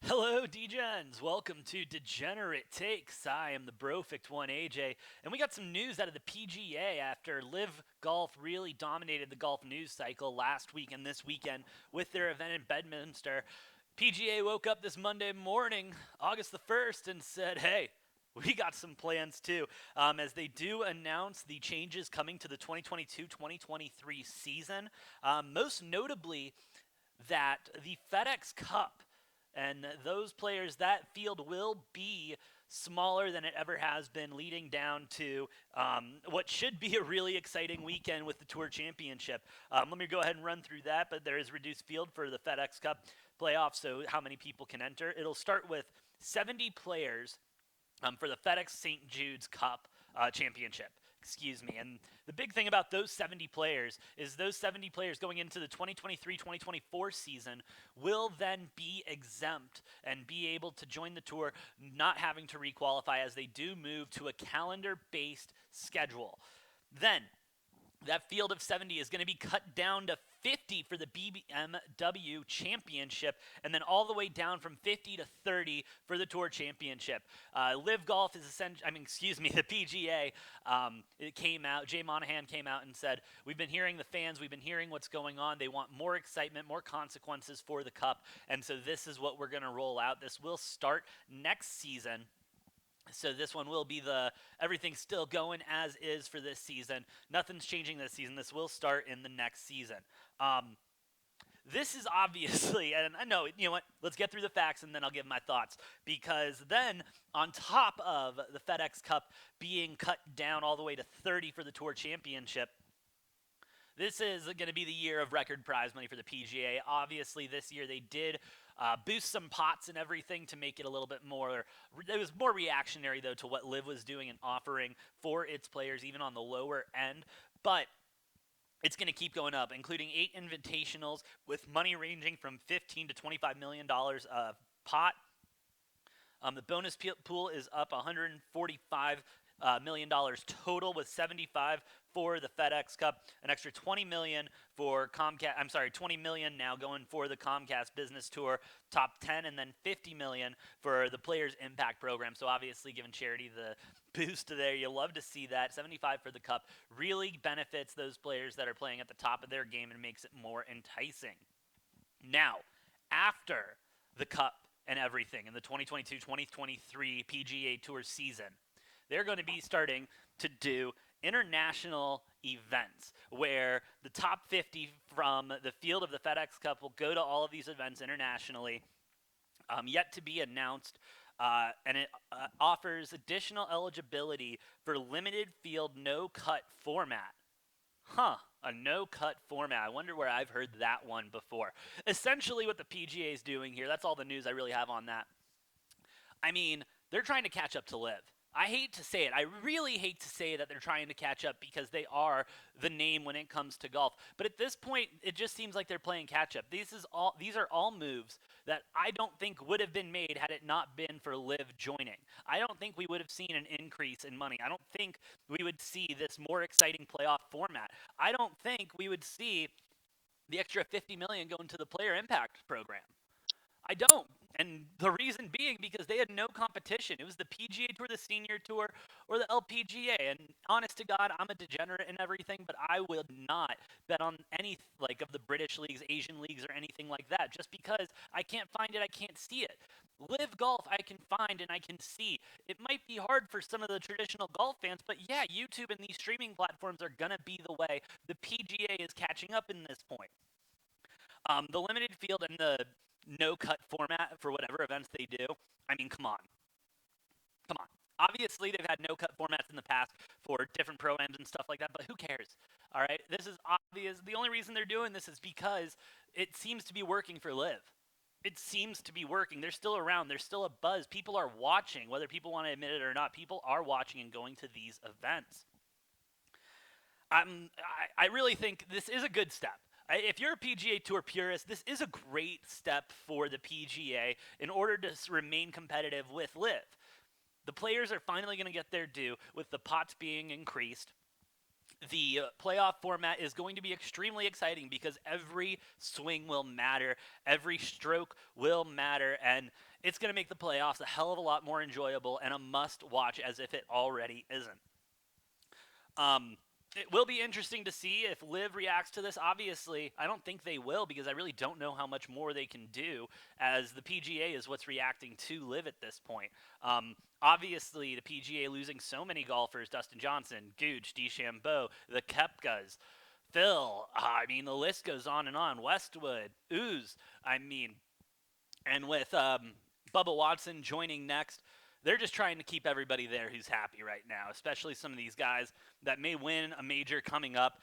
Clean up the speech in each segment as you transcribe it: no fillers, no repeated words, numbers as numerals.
Hello, Degens. Welcome to Degenerate Takes. I am the Brofict one, AJ, and we got some news out of the PGA after LIV Golf really dominated the golf news cycle last week and this weekend with their event in Bedminster. PGA woke up this Monday morning, August the 1st, and said, hey, we got some plans too, as they do announce the changes coming to the 2022-2023 season, most notably that the FedEx Cup and those players, that field will be smaller than it ever has been, leading down to what should be a really exciting weekend with the Tour Championship. Let me go ahead and run through that, but there is reduced field for the FedEx Cup playoffs, so how many people can enter. It'll start with 70 players for the FedEx St. Jude's Cup Championship. Excuse me. And the big thing about those 70 players is those 70 players going into the 2023-2024 season will then be exempt and be able to join the tour, not having to requalify, as they do move to a calendar-based schedule. Then that field of 70 is going to be cut down to 50 for the BMW Championship, and then all the way down from 50 to 30 for the Tour Championship. LIV Golf is the PGA. It came out. Jay Monahan came out and said, "We've been hearing the fans. We've been hearing what's going on. They want more excitement, more consequences for the Cup, and so this is what we're going to roll out. This will start next season." So this one will be everything's still going as is for this season. Nothing's changing this season. This will start in the next season. This is obviously, and I know, you know what, let's get through the facts and then I'll give my thoughts. Because then, on top of the FedEx Cup being cut down all the way to 30 for the Tour Championship, this is going to be the year of record prize money for the PGA. Obviously, this year they did boost some pots and everything to make it a little bit more. It was more reactionary, though, to what LIV was doing and offering for its players, even on the lower end. But it's going to keep going up, including 8 invitationals with money ranging from $15 to $25 million a pot. The bonus pool is up $145 million total, with 75 for the FedEx Cup, an extra 20 million for Comcast. I'm sorry, 20 million now going for the Comcast Business Tour Top 10, and then 50 million for the Players Impact Program. So obviously, giving charity the boost there, you love to see that. 75 for the Cup really benefits those players that are playing at the top of their game and makes it more enticing. Now, after the Cup and everything in the 2022-2023 PGA Tour season, they're going to be starting to do international events where the top 50 from the field of the FedEx Cup will go to all of these events internationally, yet to be announced, and it offers additional eligibility for limited field no-cut format. A no-cut format. I wonder where I've heard that one before. Essentially what the PGA is doing here, that's all the news I really have on that. I mean, they're trying to catch up to LIV. I hate to say it. I really hate to say that they're trying to catch up, because they are the name when it comes to golf. But at this point, it just seems like they're playing catch up. These are all moves that I don't think would have been made had it not been for LIV joining. I don't think we would have seen an increase in money. I don't think we would see this more exciting playoff format. I don't think we would see the extra 50 million going to the Player Impact Program. I don't. And the reason being because they had no competition. It was the PGA Tour, the Senior Tour, or the LPGA. And honest to God, I'm a degenerate in everything, but I would not bet on any of the British leagues, Asian leagues, or anything like that, just because I can't find it, I can't see it. LIV Golf I can find and I can see. It might be hard for some of the traditional golf fans, but yeah, YouTube and these streaming platforms are going to be the way. The PGA is catching up in this point. The limited field and the no-cut format for whatever events they do, I mean, come on. Obviously, they've had no-cut formats in the past for different pro-ams and stuff like that, but who cares? All right, this is obvious. The only reason they're doing this is because it seems to be working for LIV. It seems to be working. They're still around. There's still a buzz. People are watching, whether people want to admit it or not. People are watching and going to these events. I really think this is a good step. If you're a PGA Tour purist, this is a great step for the PGA in order to remain competitive with LIV. The players are finally going to get their due with the pots being increased. The playoff format is going to be extremely exciting because every swing will matter, every stroke will matter, and it's going to make the playoffs a hell of a lot more enjoyable and a must watch as if it already isn't. It will be interesting to see if LIV reacts to this. Obviously, I don't think they will because I really don't know how much more they can do, as the PGA is what's reacting to LIV at this point. Obviously, the PGA losing so many golfers: Dustin Johnson, Gooch, DeChambeau, the Koepkas, Phil. I mean, the list goes on and on. Westwood, Ooze. I mean, and with Bubba Watson joining next, they're just trying to keep everybody there who's happy right now, especially some of these guys that may win a major coming up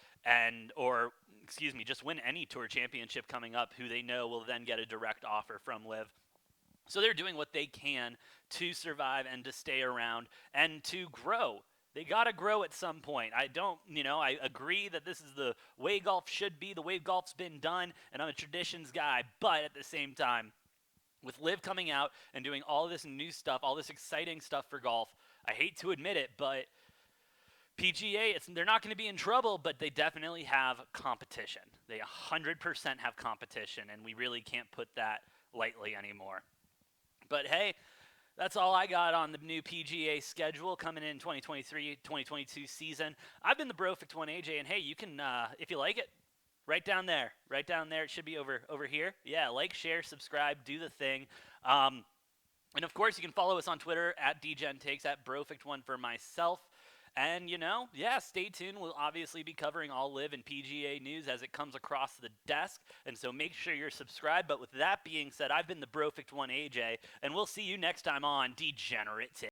or just win any tour championship coming up, who they know will then get a direct offer from LIV. So they're doing what they can to survive and to stay around and to grow. They got to grow at some point. I agree that this is the way golf should be, the way golf's been done, and I'm a traditions guy, but at the same time, with LIV coming out and doing all this new stuff, all this exciting stuff for golf, I hate to admit it, but PGA, they're not going to be in trouble, but they definitely have competition. They 100% have competition, and we really can't put that lightly anymore. But hey, that's all I got on the new PGA schedule coming in 2023-2022 season. I've been the Brofict One AJ, and hey, you can, if you like it, right down there. It should be over here. Yeah, like, share, subscribe, do the thing. And of course, you can follow us on Twitter at DGenTakes, at Brofict1 for myself. And, stay tuned. We'll obviously be covering all LIV and PGA news as it comes across the desk. And so make sure you're subscribed. But with that being said, I've been the Brofict One AJ, and we'll see you next time on Degenerate Takes.